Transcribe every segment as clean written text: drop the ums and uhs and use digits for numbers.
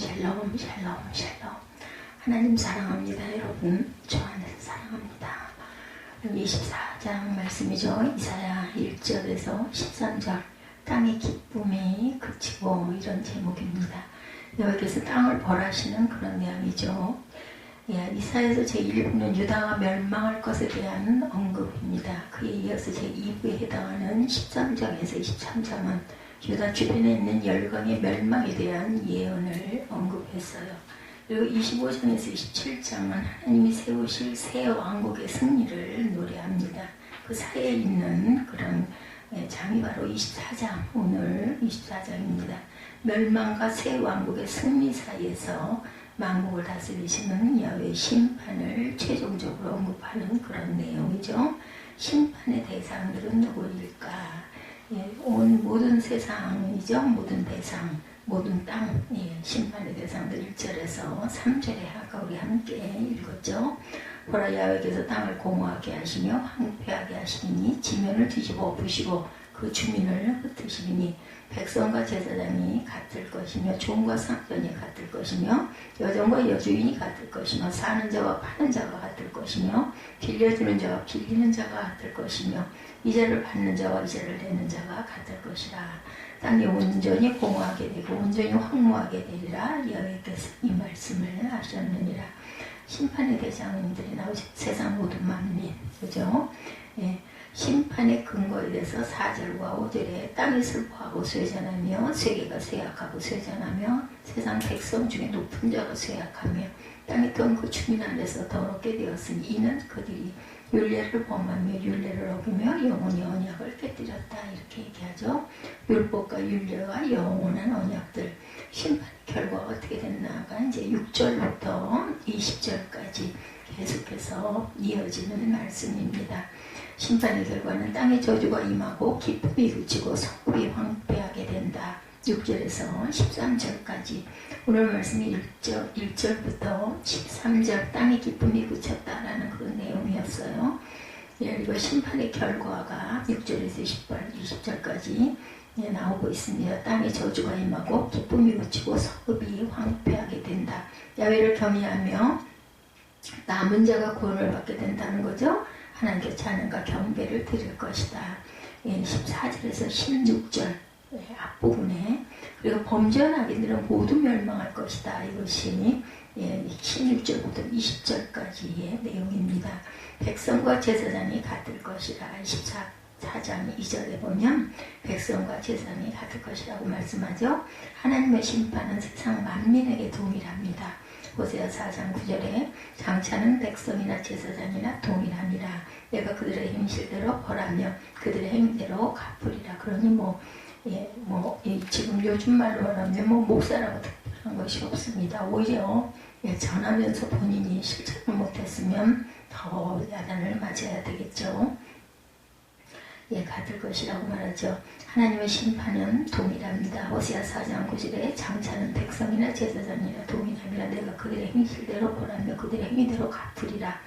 샬롬 샬롬 샬롬. 하나님 사랑합니다. 여러분 저 안에서 사랑합니다. 24장 말씀이죠. 이사야 1절에서 13절 땅의 기쁨이 그치고 이런 제목입니다. 여기서 땅을 벌하시는 그런 내용이죠. 이사야서 제1부는 유다가 멸망할 것에 대한 언급입니다. 그에 이어서 제2부에 해당하는 13장에서 23장은 유다 주변에 있는 열강의 멸망에 대한 예언을 언급했어요. 그리고 25장에서 27장은 하나님이 세우실 새 왕국의 승리를 노래합니다. 그 사이에 있는 그런 장이 바로 24장, 오늘 24장입니다. 멸망과 새 왕국의 승리 사이에서 만국을 다스리시는 야훼의 심판을 최종적으로 언급하는 그런 내용이죠. 심판의 대상들은 누구일까? 온 모든 세상이죠. 모든 대상, 모든 땅, 심판의 대상들 1절에서 3절에 아까 우리 함께 읽었죠. 보라 야훼께서 땅을 공허하게 하시며 황폐하게 하시니 지면을 뒤집어 부시고 그 주민을 흩으시니 백성과 제사장이 같을 것이며 종과 상전이 같을 것이며 여종과 여주인이 같을 것이며 사는 자와 파는 자가 같을 것이며 빌려주는 자와 빌리는 자가 같을 것이며 이자를 받는 자와 이자를 내는 자가 같을 것이라. 땅이 온전히 공허하게 되고 온전히 황무하게 되리라. 여호와께서 이 말씀을 하셨느니라. 심판의 대장님들이 나오죠. 세상 모든 만민, 그죠? 심판의 근거에 대해서 4절과 5절에 땅이 슬퍼하고 쇠잔하며 세계가 쇠약하고 쇠잔하며 세상 백성 중에 높은 자가 쇠약하며 땅에 떠온 그 주민 안에서 더럽게 되었으니 이는 그들이 율례를 범하며 율례를 어기며 영원히 언약을 깨뜨렸다. 이렇게 얘기하죠. 율법과 율례와 영원한 언약들. 심판의 결과가 어떻게 됐나가 이제 6절부터 20절까지 계속해서 이어지는 말씀입니다. 심판의 결과는 땅의 저주가 임하고 기쁨이 그치고 성읍이 황폐하게 된다. 6절에서 13절까지 오늘 말씀이 1절부터 13절 땅의 기쁨이 그쳤다라는 그런 내용이었어요. 그리고 심판의 결과가 6절에서 20절까지 나오고 있습니다. 땅의 저주가 임하고 기쁨이 그치고 성읍이 황폐하게 된다. 야훼를 경외하며 남은 자가 구원을 받게 된다는 거죠. 하나님께 찬양과 경배를 드릴 것이다. 14절에서 16절 앞부분에 그리고 범죄한 악인들은 모두 멸망할 것이다. 이것이 16절부터 20절까지의 내용입니다. 백성과 제사장이 같을 것이라. 14장 2절에 보면 백성과 제사장이 같을 것이라고 말씀하죠. 하나님의 심판은 세상 만민에게 동일합니다. 호세아 4장 9절에 장차는 백성이나 제사장이나 동일하니라. 내가 그들의 행실대로 벌하며 그들의 행대로 갚으리라. 그러니 지금 요즘 말로 하면 목사라고 특별한 것이 없습니다. 오히려 전하면서 본인이 실천을 못했으면 더 야단을 맞아야 되겠죠. 같을 것이라고 말하죠. 하나님의 심판은 동일합니다. 호세아 4장 9절에 장차는 백성이나 제사장이나 동일합니다. 내가 그들의 행실대로 벌하며 그들의 행위대로 갚으리라.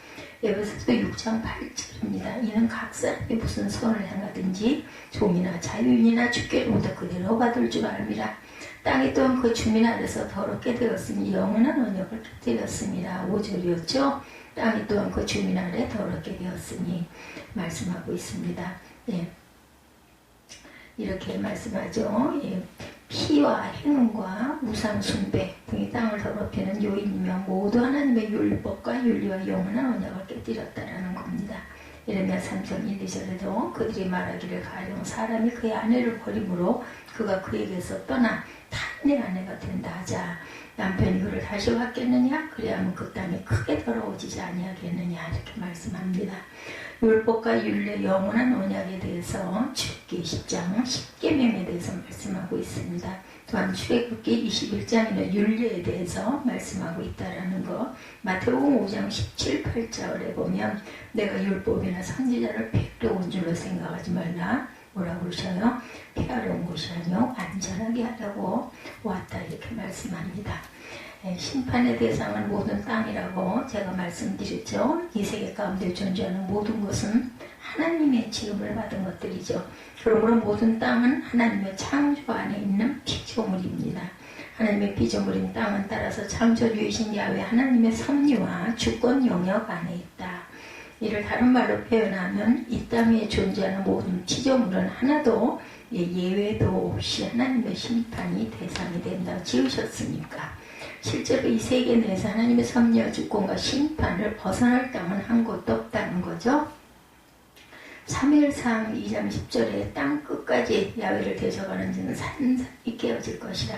에베소서 6장 8절입니다. 이는 각 사람이 무슨 선을 행하든지 종이나 자유인이나 주께로부터 그대로 받을 줄 알미라. 땅에 떠온 그 주민 아래서 더럽게 되었으니 영원한 언약을 깨뜨렸습니다. 5절이었죠. 땅에 또한 그 주민 아래 더럽게 되었으니 말씀하고 있습니다. 이렇게 말씀하죠. 피와 행운과 우상 숭배 등이 땅을 더럽히는 요인이며 모두 하나님의 율법과 윤리와 영원한 언약을 깨뜨렸다라는 겁니다. 예레미야 3장 1, 2절에도 그들이 말하기를 가령 사람이 그의 아내를 버림으로 그가 그에게서 떠나 타인의 아내가 된다 하자. 남편이 그를 다시 받겠느냐? 그래야만 그 땅이 크게 더러워지지 아니하겠느냐? 이렇게 말씀합니다. 율법과 율례 영원한 언약에 대해서 출애굽기 10장 10계명에 대해서 말씀하고 있습니다. 또한 출애굽기 21장에는 율례에 대해서 말씀하고 있다라는 것. 마태복음 5장 17, 8절에 보면 내가 율법이나 선지자를 폐하러 온 줄로 생각하지 말라. 뭐라고 그러셔요? 폐하러 온 것이 아니요 안전하게 하려고 왔다 이렇게 말씀합니다. 심판의 대상은 모든 땅이라고 제가 말씀드렸죠. 이 세계 가운데 존재하는 모든 것은 하나님의 지음을 받은 것들이죠. 그러므로 모든 땅은 하나님의 창조 안에 있는 피조물입니다. 하나님의 피조물인 땅은 따라서 창조주이신 야훼 하나님의 섭리와 주권 영역 안에 있다. 이를 다른 말로 표현하면 이 땅에 존재하는 모든 피조물은 하나도 예외도 없이 하나님의 심판이 대상이 된다 지으셨으니까 실제로 이 세계 내에서 하나님의 섭리와 주권과 심판을 벗어날 땅은 한 곳도 없다는 거죠. 사무엘상 2장 10절에 땅 끝까지 야훼를 대적하는 자는 산산이 깨어질 것이라.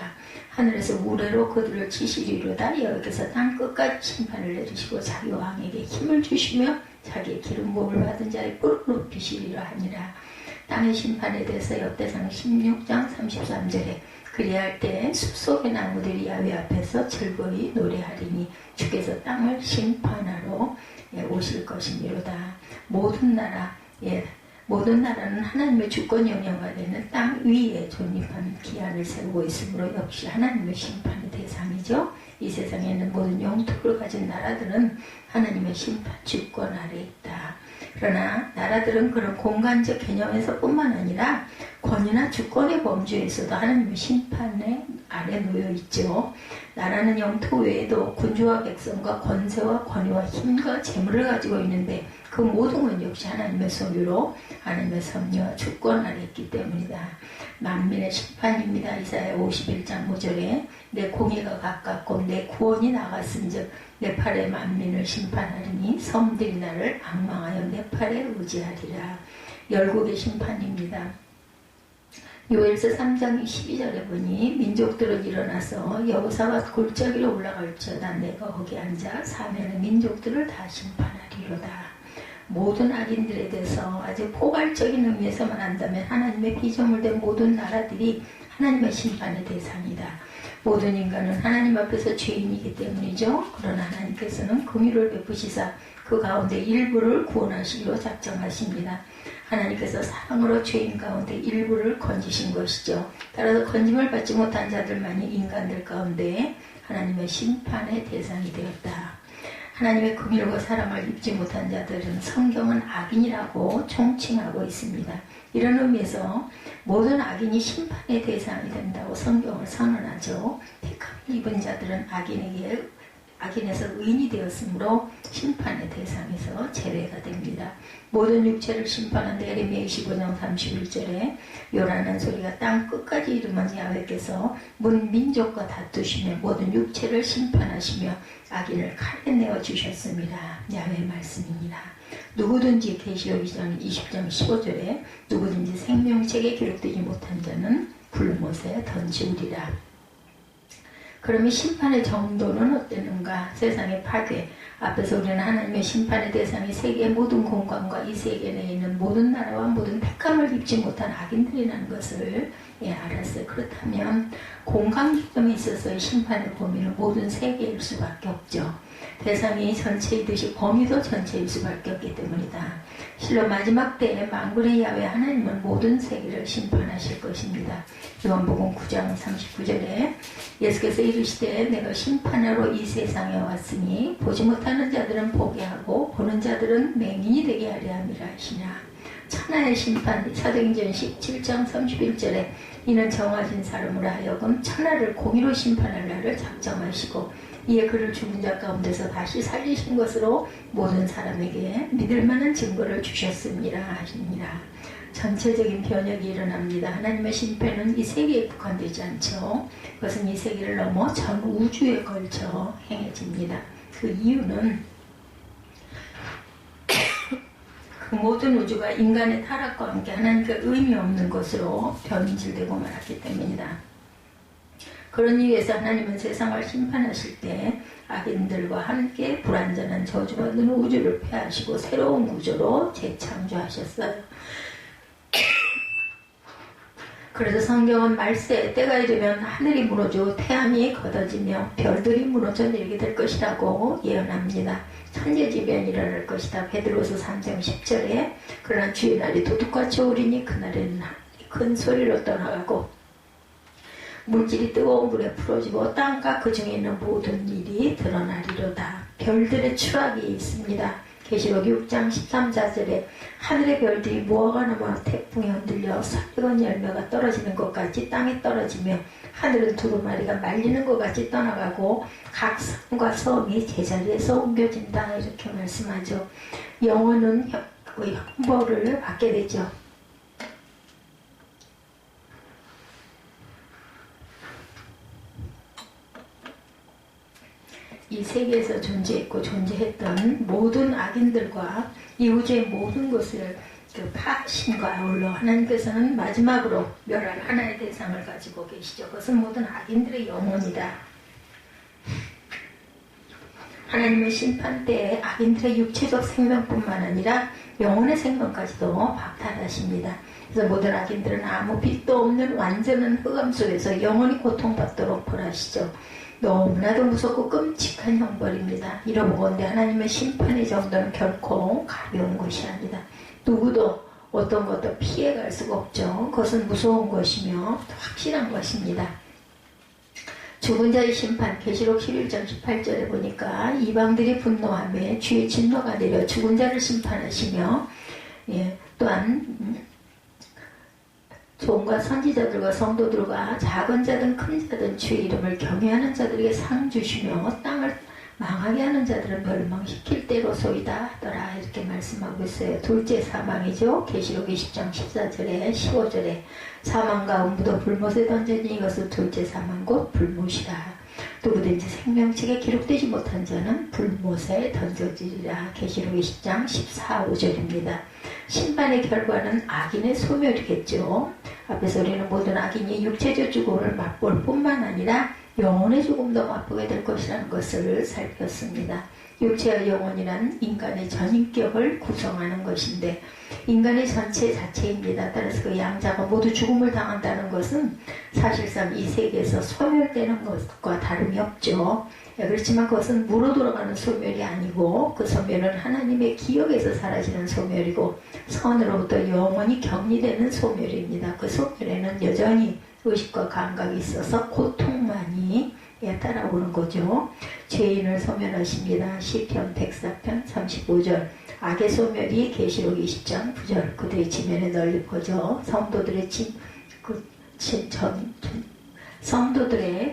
하늘에서 우레로 그들을 치시리로다. 여호와께서 땅 끝까지 심판을 내리시고 자기 왕에게 힘을 주시며 자기의 기름 부음을 받은 자의 뿔을 높이시리라 하니라. 땅의 심판에 대해서 역대상 16장 33절에 그리할 때 숲속의 나무들이 야훼 앞에서 즐거이 노래하리니 주께서 땅을 심판하러 오실 것이니로다. 모든 나라는 하나님의 주권 영역가 되는 땅 위에 존립한 기한을 세우고 있으므로 역시 하나님의 심판의 대상이죠. 이 세상에 있는 모든 영토를 가진 나라들은 하나님의 심판 주권 아래 있다. 그러나 나라들은 그런 공간적 개념에서 뿐만 아니라 권위나 주권의 범주에서도 하나님의 심판의 아래 놓여 있죠. 나라는 영토 외에도 군주와 백성과 권세와 권위와 힘과 재물을 가지고 있는데 그 모든 건 역시 하나님의 소유로 하나님의 섭리와 주권 아래 있기 때문이다. 만민의 심판입니다. 이사야 51장 5절에 내 공의가 가깝고 내 구원이 나갔은즉 내 팔에 만민을 심판하리니 섬들이 나를 앙망하여 내 팔에 의지하리라. 열국의 심판입니다. 요엘서 3장 12절에 보니 민족들은 일어나서 여호사밧 골짜기로 올라갈지어다. 내가 거기 앉아 사면의 민족들을 다 심판하리로다. 모든 악인들에 대해서 아주 포괄적인 의미에서 말한다면 하나님의 피조물된 모든 나라들이 하나님의 심판의 대상이다. 모든 인간은 하나님 앞에서 죄인이기 때문이죠. 그러나 하나님께서는 긍휼을 베푸시사 그 가운데 일부를 구원하시기로 작정하십니다. 하나님께서 사랑으로 죄인 가운데 일부를 건지신 것이죠. 따라서 건짐을 받지 못한 자들만이 인간들 가운데 하나님의 심판의 대상이 되었다. 하나님의 긍휼과 사랑을 입지 못한 자들은 성경은 악인이라고 총칭하고 있습니다. 이런 의미에서 모든 악인이 심판의 대상이 된다고 성경을 선언하죠. 택함을 입은 자들은 악인에서 의인이 되었으므로 심판의 대상에서 제외가 됩니다. 모든 육체를 심판한다. 예레미야 25장 31절에 요란한 소리가 땅 끝까지 이르면 야훼께서 문 민족과 다투시며 모든 육체를 심판하시며 악인을 칼에 내어 주셨습니다. 야훼 말씀입니다. 누구든지 계시록 20장 15절에 누구든지 생명책에 기록되지 못한 자는 불못에 던지우리라. 그러면 심판의 정도는 어땠는가? 세상의 파괴 앞에서 우리는 하나님의 심판의 대상이 세계의 모든 공간과 이 세계 내에 있는 모든 나라와 모든 택함을 입지 못한 악인들이라는 것을 알았어요. 그렇다면 공간 기점에 있어서의 심판의 범위는 모든 세계일 수밖에 없죠. 대상이 전체이듯이 범위도 전체일 수밖에 없기 때문이다. 실로 마지막 때에 만군의 야훼 하나님은 모든 세계를 심판하실 것입니다. 요한복음 9장 39절에 예수께서 이르시되 내가 심판하러 이 세상에 왔으니 보지 못하는 자들은 보게 하고 보는 자들은 맹인이 되게 하려 함이라 하시냐. 천하의 심판 사도행전 17장 31절에 이는 정하신 사람으로 하여금 천하를 공의로 심판할 날을 작정하시고 이에 그를 죽은 자 가운데서 다시 살리신 것으로 모든 사람에게 믿을 만한 증거를 주셨습니다 하십니다. 전체적인 변혁이 일어납니다. 하나님의 심판은 이 세계에 국한되지 않죠. 그것은 이 세계를 넘어 전 우주에 걸쳐 행해집니다. 그 이유는 그 모든 우주가 인간의 타락과 함께 하나님께 의미 없는 것으로 변질되고 말았기 때문이다. 그런 이유에서 하나님은 세상을 심판하실 때 악인들과 함께 불완전한 저주받는 우주를 폐하시고 새로운 구조로 재창조하셨어요. 그래서 성경은 말세 때가 이르면 하늘이 무너지고 태양이 걷어지며 별들이 무너져 내리게 될 것이라고 예언합니다. 천재지변이 일어날 것이다. 베드로서 3장 10절에 그러나 주의 날이 도둑같이 오리니 그날에는 큰 소리로 떠나가고 물질이 뜨거운 불에 풀어지고 땅과 그 중에 있는 모든 일이 드러나리로다. 별들의 추락이 있습니다. 계시록 6장 13절에 하늘의 별들이 무화과 나무와 태풍에 흔들려 설익은 열매가 떨어지는 것 같이 땅에 떨어지며 하늘은 두루마리가 말리는 것 같이 떠나가고 각 산과 섬이 제자리에서 옮겨진다 이렇게 말씀하죠. 영혼은 형벌을 받게 되죠. 이 세계에서 존재했고 존재했던 모든 악인들과 이 우주의 모든 것을 그 파신과 아울러 하나님께서는 마지막으로 멸할 하나의 대상을 가지고 계시죠. 그것은 모든 악인들의 영혼이다. 하나님의 심판 때에 악인들의 육체적 생명뿐만 아니라 영혼의 생명까지도 박탈하십니다. 그래서 모든 악인들은 아무 빛도 없는 완전한 흑암 속에서 영원히 고통받도록 벌하시죠. 너무나도 무섭고 끔찍한 형벌입니다. 이러보건대 하나님의 심판의 정도는 결코 가벼운 것이 아니다. 누구도 어떤 것도 피해갈 수가 없죠. 그것은 무서운 것이며 확실한 것입니다. 죽은 자의 심판, 계시록 11장 18절에 보니까 이방들이 분노하며 주의 진노가 내려 죽은 자를 심판하시며, 또한 종과 선지자들과 성도들과 작은 자든 큰 자든 주의 이름을 경외하는 자들에게 상 주시며 땅을 망하게 하는 자들은 멸망시킬 때로소이다 하더라 이렇게 말씀하고 있어요. 둘째 사망이죠. 계시록 20장 14절에 15절에 사망과 음부도 불못에 던져니 이것은 둘째 사망 곧 불못이라. 누구든지 생명책에 기록되지 못한 자는 불못에 던져지리라. 계시록 20장 14, 5절입니다. 심판의 결과는 악인의 소멸이겠죠. 앞에서 우리는 모든 악인이 육체적 죽음을 맛볼 뿐만 아니라 영혼의 죽음도 맛보게 될 것이라는 것을 살폈습니다. 육체와 영혼이란 인간의 전인격을 구성하는 것인데 인간의 전체 자체입니다. 따라서 그 양자가 모두 죽음을 당한다는 것은 사실상 이 세계에서 소멸되는 것과 다름이 없죠. 그렇지만 그것은 무로 돌아가는 소멸이 아니고 그 소멸은 하나님의 기억에서 사라지는 소멸이고 선으로부터 영원히 격리되는 소멸입니다. 그 소멸에는 여전히 의식과 감각이 있어서 고통만이 따라오는 거죠. 죄인을 소멸하십니다. 시편 104편 35절 악의 소멸이 계시록 20장 9절 그들의 지면에 널리 퍼져 성도들의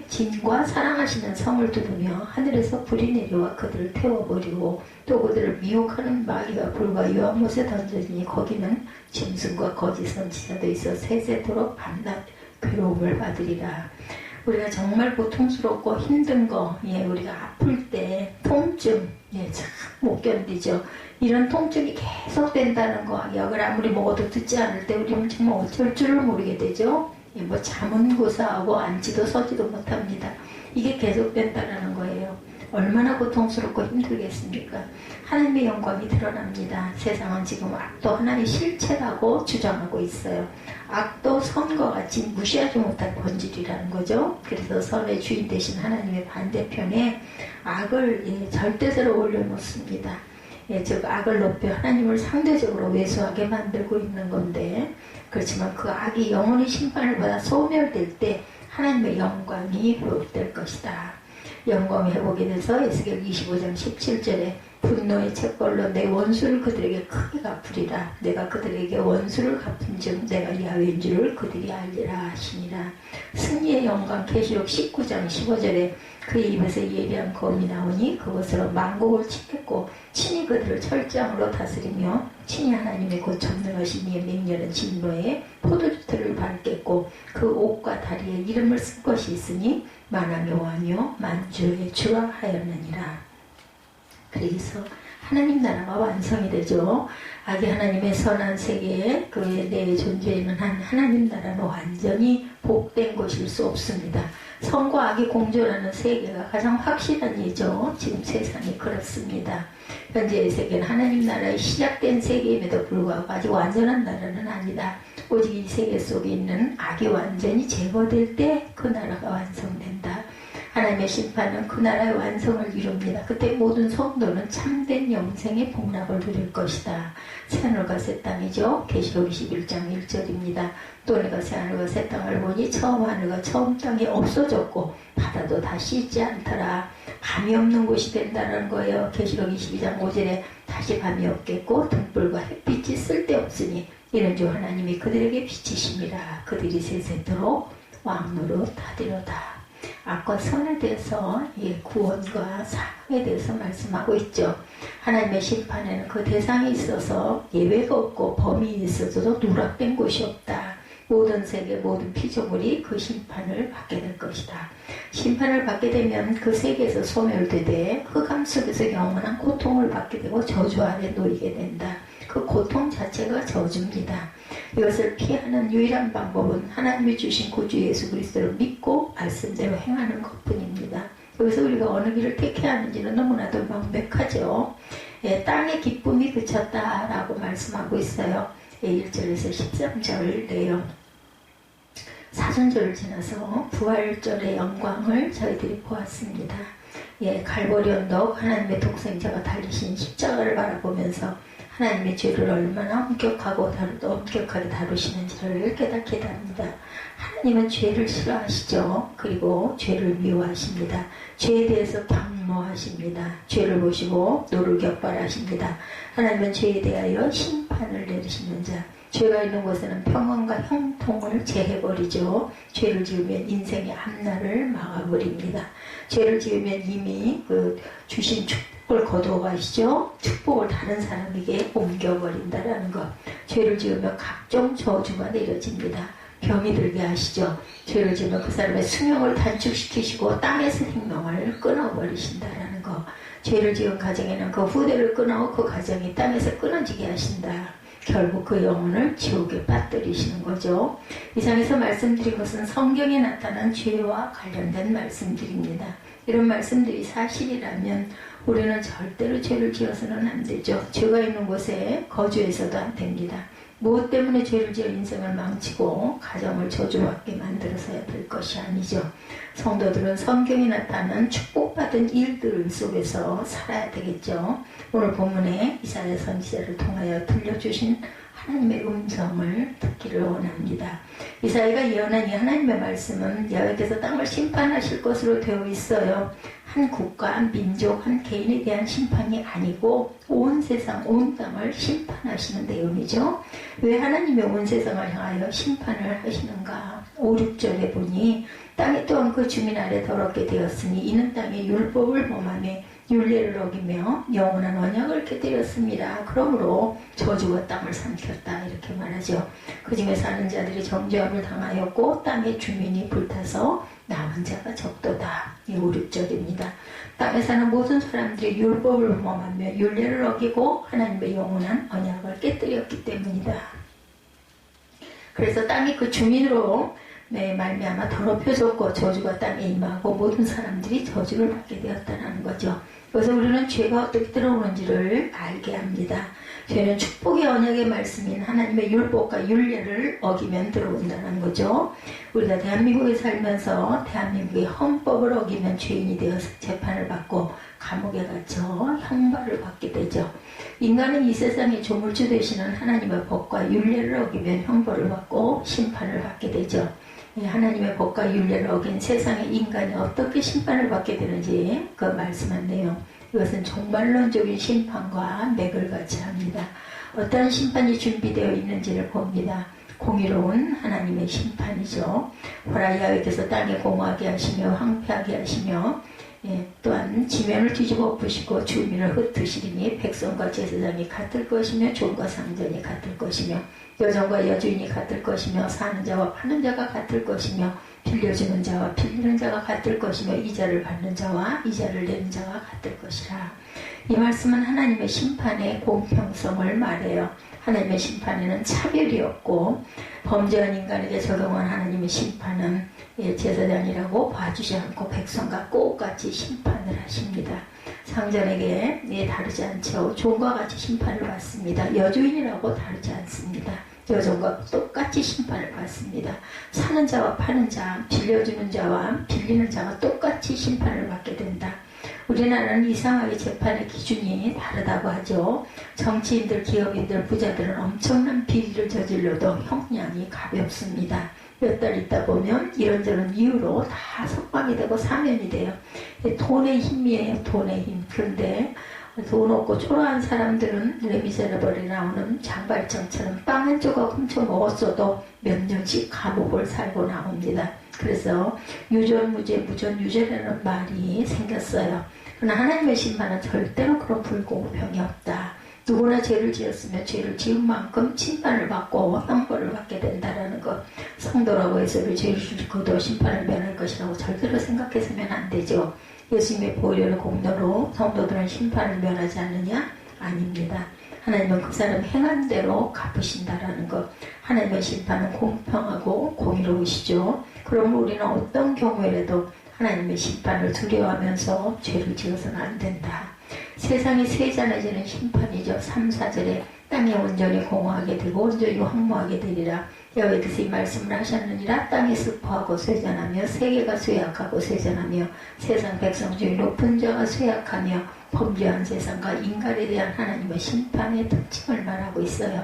진과 사랑하시는 성을 두르며 하늘에서 불이 내려와 그들을 태워버리고 또 그들을 미혹하는 마귀가 불과 요한못에 던져지니 거기는 짐승과 거짓 선지자도 있어 세세토록 밤낮 괴로움을 받으리라. 우리가 정말 고통스럽고 힘든 거, 우리가 아플 때 통증, 참 못 견디죠. 이런 통증이 계속 된다는 거, 약을 아무리 먹어도 듣지 않을 때 우리는 정말 어쩔 줄을 모르게 되죠. 뭐 잠은 고사하고 앉지도 서지도 못합니다. 이게 계속 된다는 거예요. 얼마나 고통스럽고 힘들겠습니까? 하나님의 영광이 드러납니다. 세상은 지금 악도 하나의 실체라고 주장하고 있어요. 악도 선과 같이 무시하지 못할 본질이라는 거죠. 그래서 선의 주인 되신 하나님의 반대편에 악을 절대적으로 올려놓습니다. 즉 악을 높여 하나님을 상대적으로 왜소하게 만들고 있는 건데 그렇지만 그 악이 영원히 심판을 받아 소멸될 때 하나님의 영광이 회복될 것이다. 영광이 회복이 돼서 에스겔 25장 17절에 분노의 책벌로 내 원수를 그들에게 크게 갚으리라. 내가 그들에게 원수를 갚은 즉 내가 야훼인 줄을 그들이 알리라 하시니라. 승리의 영광 계시록 19장 15절에 그의 입에서 예리한 검이 나오니 그것으로 만국을 치겠고 친히 그들을 철장으로 다스리며 친히 하나님의 곧 전능하신 이의 맹렬한 진노에 포도주틀을 밟겠고 그 옷과 다리에 이름을 쓴 것이 있으니 만왕의 왕이요 만주의 주라 하였느니라. 그래서 하나님 나라가 완성이 되죠. 악이 하나님의 선한 세계에 그의 내에 존재하는 한 하나님 나라는 완전히 복된 것일 수 없습니다. 선과 악이 공존하는 세계가 가장 확실한 예죠. 지금 세상이 그렇습니다. 현재의 세계는 하나님 나라의 시작된 세계임에도 불구하고 아직 완전한 나라는 아니다. 오직 이 세계 속에 있는 악이 완전히 제거될 때 그 나라가 완성된다. 하나님의 심판은 그 나라의 완성을 이룹니다. 그때 모든 성도는 참된 영생의 복락을 누릴 것이다. 새하늘과 새 땅이죠. 계시록 21장 1절입니다. 또 내가 새하늘과 새 땅을 보니 처음 하늘과 처음 땅이 없어졌고 바다도 다시 있지 않더라. 밤이 없는 곳이 된다는 거예요. 계시록 22장 5절에 다시 밤이 없겠고 등불과 햇빛이 쓸데없으니 이는 주 하나님이 그들에게 비치심이라. 그들이 세세토록 왕노릇 하리로다. 악과 선에 대해서 구원과 사망에 대해서 말씀하고 있죠. 하나님의 심판에는 그 대상이 있어서 예외가 없고 범위에 있어도 누락된 곳이 없다. 모든 세계 모든 피조물이 그 심판을 받게 될 것이다. 심판을 받게 되면 그 세계에서 소멸되되 흑암 속에서 영원한 고통을 받게 되고 저주 아래 놓이게 된다. 그 고통 자체가 저주입니다. 이것을 피하는 유일한 방법은 하나님이 주신 구주 예수 그리스도를 믿고 말씀대로 행하는 것뿐입니다. 여기서 우리가 어느 길을 택해야 하는지는 너무나도 명백하죠. 땅의 기쁨이 그쳤다라고 말씀하고 있어요. 1절에서 13절 내용. 사순절을 지나서 부활절의 영광을 저희들이 보았습니다. 갈보리 언덕 하나님의 독생자가 달리신 십자가를 바라보면서 하나님의 죄를 얼마나 엄격하게 다루시는지를 깨닫게 됩니다. 하나님은 죄를 싫어하시죠. 그리고 죄를 미워하십니다. 죄에 대해서 경노하십니다. 죄를 보시고 노를 격발하십니다. 하나님은 죄에 대하여 심판을 내리시는 자. 죄가 있는 곳에는 평안과 형통을 제해버리죠. 죄를 지으면 인생의 앞날을 막아버립니다. 죄를 지으면 이미 주신 축복을 거두어 가시죠. 축복을 다른 사람에게 옮겨버린다라는 것. 죄를 지으면 각종 저주가 내려집니다. 병이 들게 하시죠. 죄를 지으면 그 사람의 수명을 단축시키시고 땅에서 생명을 끊어버리신다라는 것. 죄를 지은 가정에는 그 후대를 끊어 그 가정이 땅에서 끊어지게 하신다. 결국 그 영혼을 지옥에 빠뜨리시는 거죠. 이상에서 말씀드린 것은 성경에 나타난 죄와 관련된 말씀들입니다. 이런 말씀들이 사실이라면 우리는 절대로 죄를 지어서는 안 되죠. 죄가 있는 곳에 거주해서도 안 됩니다. 무엇 때문에 죄를 지어 인생을 망치고 가정을 저주받게 만들어서야 될 것이 아니죠. 성도들은 성경에 나타난 축복받은 일들 속에서 살아야 되겠죠. 오늘 본문에 이사야 선지자를 통하여 들려주신 하나님의 음성을 듣기를 원합니다. 이사야가 예언한 이 하나님의 말씀은 여호와께서 땅을 심판하실 것으로 되어 있어요. 한 국가, 한 민족, 한 개인에 대한 심판이 아니고 온 세상, 온 땅을 심판하시는 내용이죠. 왜 하나님이 온 세상을 향하여 심판을 하시는가? 5, 6절에 보니 땅이 또한 그 주민 아래 더럽게 되었으니 이는 땅의 율법을 범하며 율례를 어기며 영원한 언약을 깨뜨렸습니다. 그러므로 저주가 땅을 삼켰다 이렇게 말하죠. 그 중에 사는 자들이 정죄함을 당하였고 땅의 주민이 불타서 남은 자가 적도다. 이 5, 6절입니다. 땅에 사는 모든 사람들이 율법을 범하며 율례를 어기고 하나님의 영원한 언약을 깨뜨렸기 때문이다. 그래서 땅이 그 주민으로 말미암아 더럽혀졌고 저주가 땅에 임하고 모든 사람들이 저주를 받게 되었다는 거죠. 그래서 우리는 죄가 어떻게 들어오는지를 알게 합니다. 죄는 축복의 언약의 말씀인 하나님의 율법과 율례를 어기면 들어온다는 거죠. 우리가 대한민국에 살면서 대한민국의 헌법을 어기면 죄인이 되어서 재판을 받고 감옥에 갇혀 형벌을 받게 되죠. 인간은 이 세상에 조물주 되시는 하나님의 법과 율례를 어기면 형벌을 받고 심판을 받게 되죠. 하나님의 법과 율례를 어긴 세상의 인간이 어떻게 심판을 받게 되는지 그 말씀한 내용, 이것은 종말론적인 심판과 맥을 같이 합니다. 어떠한 심판이 준비되어 있는지를 봅니다. 공의로운 하나님의 심판이죠. 보라 여호와께서 땅에 공허하게 하시며 황폐하게 하시며 또한 지면을 뒤집어 엎으시고 주민을 흩으시리니 백성과 제사장이 같을 것이며 종과 상전이 같을 것이며 여종과 여주인이 같을 것이며 사는 자와 파는 자가 같을 것이며 빌려주는 자와 빌리는 자가 같을 것이며 이자를 받는 자와 이자를 내는 자가 같을 것이라. 이 말씀은 하나님의 심판의 공평성을 말해요. 하나님의 심판에는 차별이 없고 범죄한 인간에게 적용한 하나님의 심판은 제사장이라고 봐주지 않고 백성과 똑같이 심판을 하십니다. 상전에게 다르지 않죠. 종과 같이 심판을 받습니다. 여주인이라고 다르지 않습니다. 여종과 똑같이 심판을 받습니다. 사는 자와 파는 자, 빌려주는 자와 빌리는 자가 똑같이 심판을 받게 된다. 우리나라는 이상하게 재판의 기준이 다르다고 하죠. 정치인들, 기업인들, 부자들은 엄청난 비리를 저질러도 형량이 가볍습니다. 몇 달 있다 보면 이런저런 이유로 다 석방이 되고 사면이 돼요. 돈의 힘이에요. 돈의 힘. 그런데 돈 없고 초라한 사람들은 레미제라블에 나오는 장발장처럼 빵 한 조각 훔쳐 먹었어도 몇 년씩 감옥을 살고 나옵니다. 그래서 유전무죄 무전유죄라는 말이 생겼어요. 그러나 하나님의 심판은 절대로 그런 불공평이 없다. 누구나 죄를 지었으면 죄를 지은 만큼 심판을 받고 형벌을 받게 된다는 것. 성도라고 해서 죄를 짓고도 심판을 면할 것이라고 절대로 생각해서는 안 되죠. 예수님의 보혈의 공로로 성도들은 심판을 면하지 않느냐? 아닙니다. 하나님은 그 사람 행한 대로 갚으신다라는 것. 하나님의 심판은 공평하고 공의로우시죠. 그럼 우리는 어떤 경우에라도 하나님의 심판을 두려워하면서 죄를 지어서는 안 된다. 세상이 세잔해지는 심판이죠. 3, 4절에 땅이 온전히 공허하게 되고 온전히 황무하게 되리라. 여호와께서 이 말씀을 하셨느니라. 땅이 슬퍼하고 쇠잔하며 세계가 쇠약하고 쇠잔하며 세상 백성 중에 높은 자가 쇠약하며 범죄한 세상과 인간에 대한 하나님의 심판의 특징을 말하고 있어요.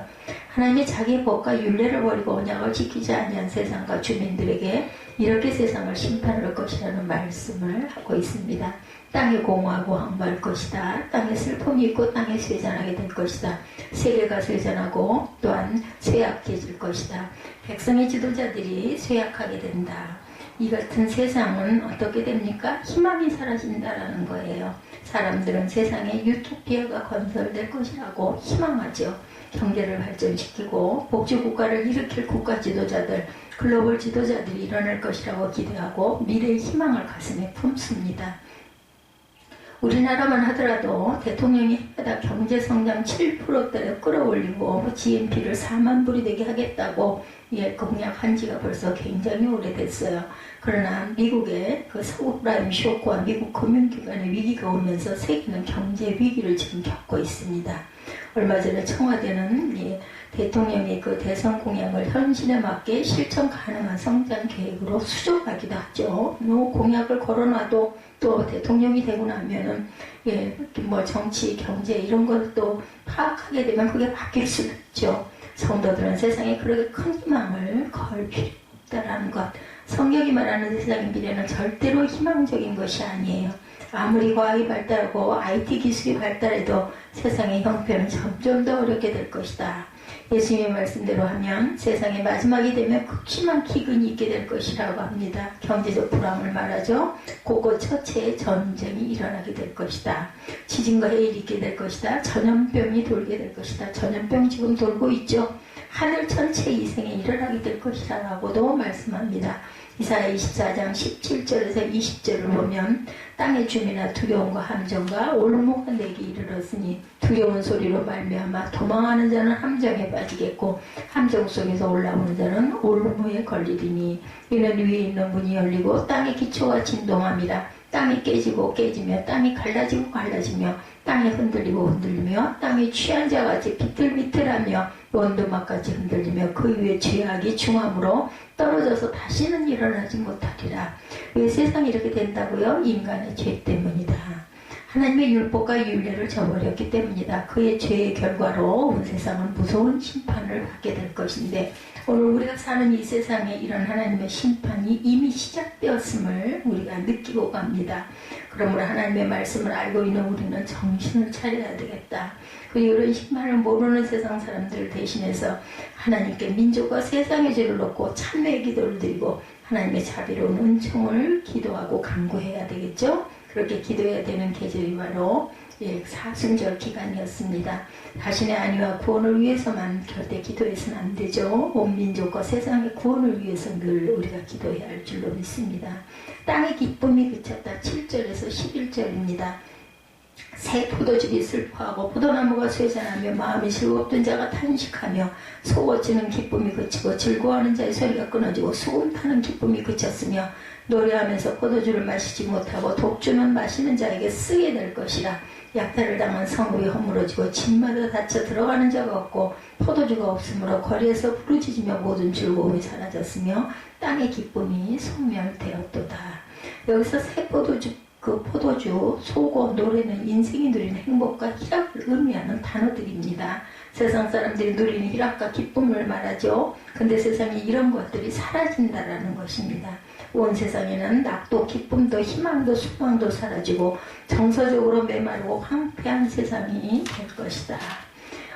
하나님이 자기의 법과 율례를 버리고 언약을 지키지 아니한 세상과 주민들에게 이렇게 세상을 심판할 것이라는 말씀을 하고 있습니다. 땅이 공허하고 황무할 것이다. 땅에 슬픔이 있고 땅에 쇠잔하게 될 것이다. 세계가 쇠잔하고 또한 쇠약해질 것이다. 백성의 지도자들이 쇠약하게 된다. 이 같은 세상은 어떻게 됩니까? 희망이 사라진다라는 거예요. 사람들은 세상에 유토피아가 건설될 것이라고 희망하죠. 경제를 발전시키고 복지국가를 일으킬 국가 지도자들, 글로벌 지도자들이 일어날 것이라고 기대하고 미래의 희망을 가슴에 품습니다. 우리나라만 하더라도 대통령이 해마다 경제성장 7%대를 끌어올리고 GNP를 4만 불이 되게 하겠다고 공약한 지가 벌써 굉장히 오래됐어요. 그러나 미국의 그 서브프라임 쇼크와 미국 금융기관의 위기가 오면서 세계는 경제 위기를 지금 겪고 있습니다. 얼마 전에 청와대는 대통령의 그 대선 공약을 현실에 맞게 실천 가능한 성장 계획으로 수정하기도 하죠. 공약을 걸어놔도 또 대통령이 되고 나면은 정치, 경제 이런 것도 파악하게 되면 그게 바뀔 수도 있죠. 성도들은 세상에 그렇게 큰 희망을 걸 필요 없다라는 것. 성경이 말하는 세상의 미래는 절대로 희망적인 것이 아니에요. 아무리 과학이 발달하고 IT 기술이 발달해도 세상의 형편은 점점 더 어렵게 될 것이다. 예수님의 말씀대로 하면 세상의 마지막이 되면 극심한 기근이 있게 될 것이라고 합니다. 경제적 불황을 말하죠. 곳곳 처체에 전쟁이 일어나게 될 것이다. 지진과 해일이 있게 될 것이다. 전염병이 돌게 될 것이다. 전염병 지금 돌고 있죠. 하늘 전체 이생에 일어나게 될 것이라고도 말씀합니다. 이사야 24장 17절에서 20절을 보면 땅의 주민아 두려움과 함정과 올무가 내게 이르렀으니 두려운 소리로 말미암아 도망하는 자는 함정에 빠지겠고 함정 속에서 올라오는 자는 올무에 걸리리니 이는 위에 있는 문이 열리고 땅의 기초가 진동함이라. 땅이 깨지고 깨지며 땅이 갈라지고 갈라지며 땅이 흔들리고 흔들리며 땅이 취한 자같이 비틀비틀하며 원두막같이 흔들리며 그 위에 죄악이 중함으로 떨어져서 다시는 일어나지 못하리라. 왜 세상이 이렇게 된다고요? 인간의 죄 때문이다. 하나님의 율법과 율례를 저버렸기 때문이다. 그의 죄의 결과로 온 세상은 무서운 심판을 받게 될 것인데 오늘 우리가 사는 이 세상에 이런 하나님의 심판이 이미 시작되었음을 우리가 느끼고 갑니다. 그러므로 하나님의 말씀을 알고 있는 우리는 정신을 차려야 되겠다. 그리고 이런 심판을 모르는 세상 사람들을 대신해서 하나님께 민족과 세상의 죄를 놓고 참회의 기도를 드리고 하나님의 자비로운 은총을 기도하고 간구해야 되겠죠. 그렇게 기도해야 되는 계절이 바로 사순절 기간이었습니다. 자신의 안위와 구원을 위해서만 절대 기도해서는 안 되죠. 온 민족과 세상의 구원을 위해서 늘 우리가 기도해야 할 줄로 믿습니다. 땅의 기쁨이 그쳤다. 7절에서 11절입니다. 새 포도즙이 슬퍼하고 포도나무가 쇠잔하며 마음이 즐겁던 자가 탄식하며 속어치는 기쁨이 그치고 즐거워하는 자의 소리가 끊어지고 수금 타는 기쁨이 그쳤으며 노래하면서 포도주를 마시지 못하고 독주는 마시는 자에게 쓰게 될 것이라. 약탈을 당한 성읍이 허물어지고 집마다 닫혀 들어가는 자가 없고 포도주가 없으므로 거리에서 부르짖으며 모든 즐거움이 사라졌으며 땅의 기쁨이 소멸되었도다. 여기서 새 포도주, 그 포도주, 소고, 노래는 인생이 누리는 행복과 희락을 의미하는 단어들입니다. 세상 사람들이 누리는 희락과 기쁨을 말하죠. 근데 세상에 이런 것들이 사라진다라는 것입니다. 온 세상에는 낙도, 기쁨도, 희망도, 소망도 사라지고 정서적으로 메마르고 황폐한 세상이 될 것이다.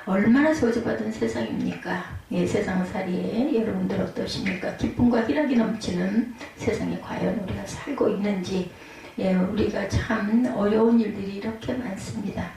얼마나 저주받은 세상입니까? 예, 세상살이에 여러분들 어떠십니까? 기쁨과 희락이 넘치는 세상에 과연 우리가 살고 있는지, 예, 우리가 참 어려운 일들이 이렇게 많습니다.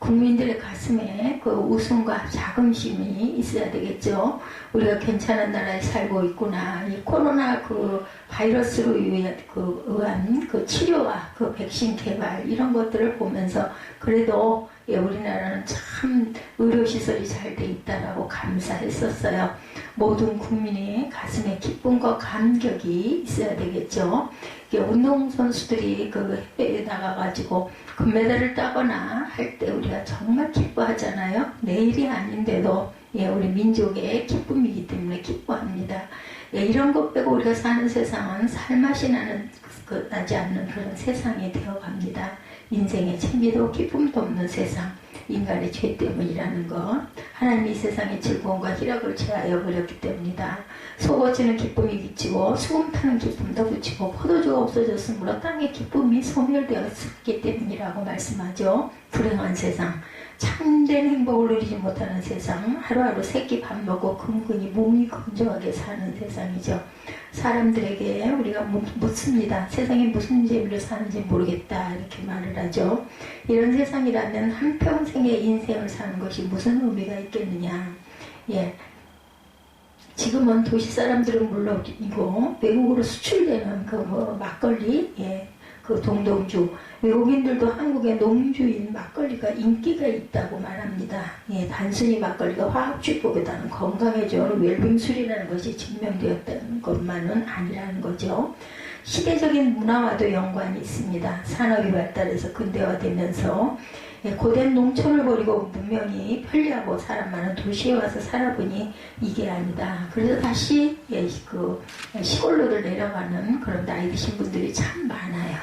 국민들의 가슴에 그 웃음과 자긍심이 있어야 되겠죠. 우리가 괜찮은 나라에 살고 있구나. 이 코로나 그 바이러스로 의한 그 치료와 그 백신 개발 이런 것들을 보면서 그래도 예, 우리나라는 참 의료시설이 잘 돼 있다라고 감사했었어요. 모든 국민의 가슴에 기쁨과 감격이 있어야 되겠죠. 운동선수들이 그 해외에 나가가지고 금메달을 따거나 할 때 우리가 정말 기뻐하잖아요. 내일이 아닌데도 예, 우리 민족의 기쁨이기 때문에 기뻐합니다. 예, 이런 것 빼고 우리가 사는 세상은 살맛이 나지 않는 그런 세상이 되어갑니다. 인생의 재미도 기쁨도 없는 세상, 인간의 죄 때문이라는 것, 하나님이 세상의 즐거움과 희락을 제하여 버렸기 때문이다. 속어지는 기쁨이 그치고 수금 타는 기쁨도 그치고 포도주가 없어졌으므로 땅의 기쁨이 소멸되었기 때문이라고 말씀하죠. 불행한 세상, 참된 행복을 누리지 못하는 세상, 하루하루 새끼 밥 먹고 근근히 몸이 건조하게 사는 세상이죠. 사람들에게 우리가 묻습니다. 세상에 무슨 재미로 사는지 모르겠다 이렇게 말을 하죠. 이런 세상이라면 한평생의 인생을 사는 것이 무슨 의미가 있겠느냐. 예, 지금은 도시 사람들은 물론이고 외국으로 수출되는 그 막걸리, 예, 그 동동주, 외국인들도 한국의 농주인 막걸리가 인기가 있다고 말합니다. 예, 단순히 막걸리가 화학주보보다는 건강해져는 웰빙술이라는 것이 증명되었다는 것만은 아니라는 거죠. 시대적인 문화와도 연관이 있습니다. 산업이 발달해서 근대화되면서 예, 고된 농촌을 버리고 문명이 편리하고 사람 많은 도시에 와서 살아보니 이게 아니다. 그래서 다시 예, 그 시골로들 내려가는 그런 나이 드신 분들이 참 많아요.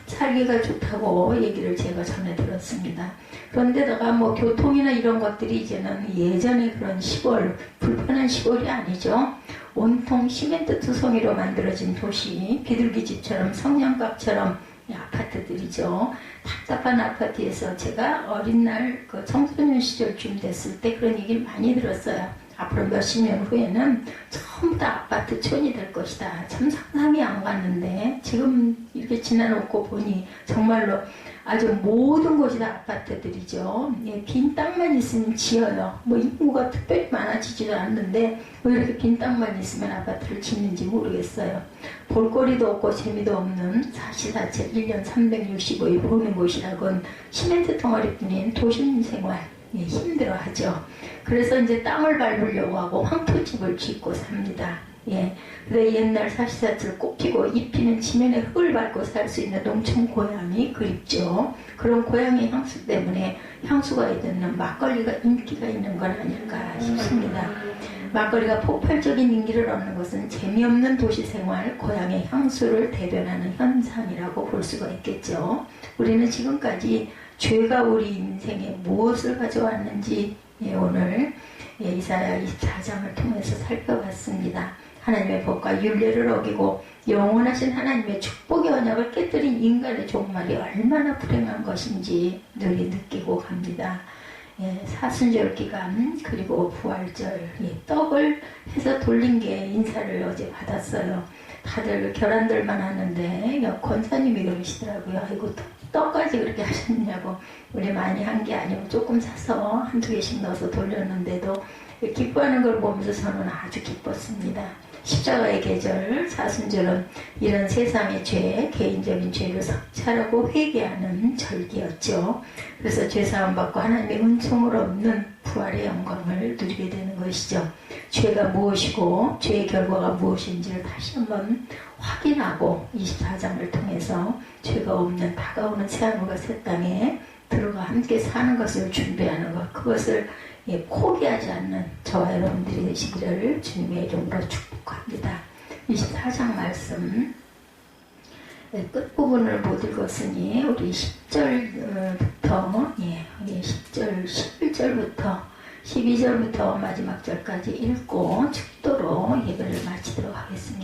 살기가 좋다고 얘기를 제가 전해 들었습니다. 그런데다가 뭐 교통이나 이런 것들이 이제는 예전의 그런 시골, 불편한 시골이 아니죠. 온통 시멘트 투성이로 만들어진 도시, 비둘기집처럼 성냥갑처럼 아파트들이죠. 답답한 아파트에서 제가 어린 날 그 청소년 시절쯤 됐을 때 그런 얘기를 많이 들었어요. 앞으로 몇십 년 후에는 전부 다 아파트촌이 될 것이다. 참 상상이 안 갔는데 지금 이렇게 지나놓고 보니 정말로 아주 모든 곳이 다 아파트들이죠. 예, 빈 땅만 있으면 지어요. 뭐 인구가 특별히 많아지지도 않는데 왜 이렇게 빈 땅만 있으면 아파트를 짓는지 모르겠어요. 볼거리도 없고 재미도 없는 사시사철 1년 365일 보는 곳이라곤 시멘트 덩어리뿐인 도심생활 예, 힘들어하죠. 그래서 이제 땅을 밟으려고 하고 황토집을 짓고 삽니다. 예, 근데 옛날 사시사철 꽃피고 잎피는 지면에 흙을 밟고 살 수 있는 농촌 고향이 그립죠. 그런 고향의 향수 때문에 향수가 있는 막걸리가 인기가 있는 건 아닐까 싶습니다. 막걸리가 폭발적인 인기를 얻는 것은 재미없는 도시생활, 고향의 향수를 대변하는 현상이라고 볼 수가 있겠죠. 우리는 지금까지 죄가 우리 인생에 무엇을 가져왔는지 예, 오늘 예, 이사야 24장을 통해서 살펴봤습니다. 하나님의 법과 율례를 어기고 영원하신 하나님의 축복의 언약을 깨뜨린 인간의 종말이 얼마나 불행한 것인지 늘 느끼고 갑니다. 예, 사순절 기간 그리고 부활절 예, 떡을 해서 돌린 게 인사를 어제 받았어요. 다들 결혼들만 하는데 권사님이 그러시더라고요. 아이고 떡까지 그렇게 하셨냐고. 우리 많이 한 게 아니고 조금 사서 한두 개씩 넣어서 돌렸는데도 기뻐하는 걸 보면서 저는 아주 기뻤습니다. 십자가의 계절, 사순절은 이런 세상의 죄, 개인적인 죄를 성찰하고 회개하는 절기였죠. 그래서 죄사함 받고 하나님의 은총을 얻는 부활의 영광을 누리게 되는 것이죠. 죄가 무엇이고 죄의 결과가 무엇인지를 다시 한번 확인하고 24장을 통해서 죄가 없는 다가오는 새하늘과 새 땅에 들어가 함께 사는 것을 준비하는 것, 그것을 포기하지 않는 저와 여러분들이 되시기를 주님의 이름으로 축복합니다. 24장 말씀 끝부분을 못 읽었으니 우리 10절부터 우리 10절, 11절부터 12절부터 마지막 절까지 읽고 축도로 예배를 마치도록 하겠습니다.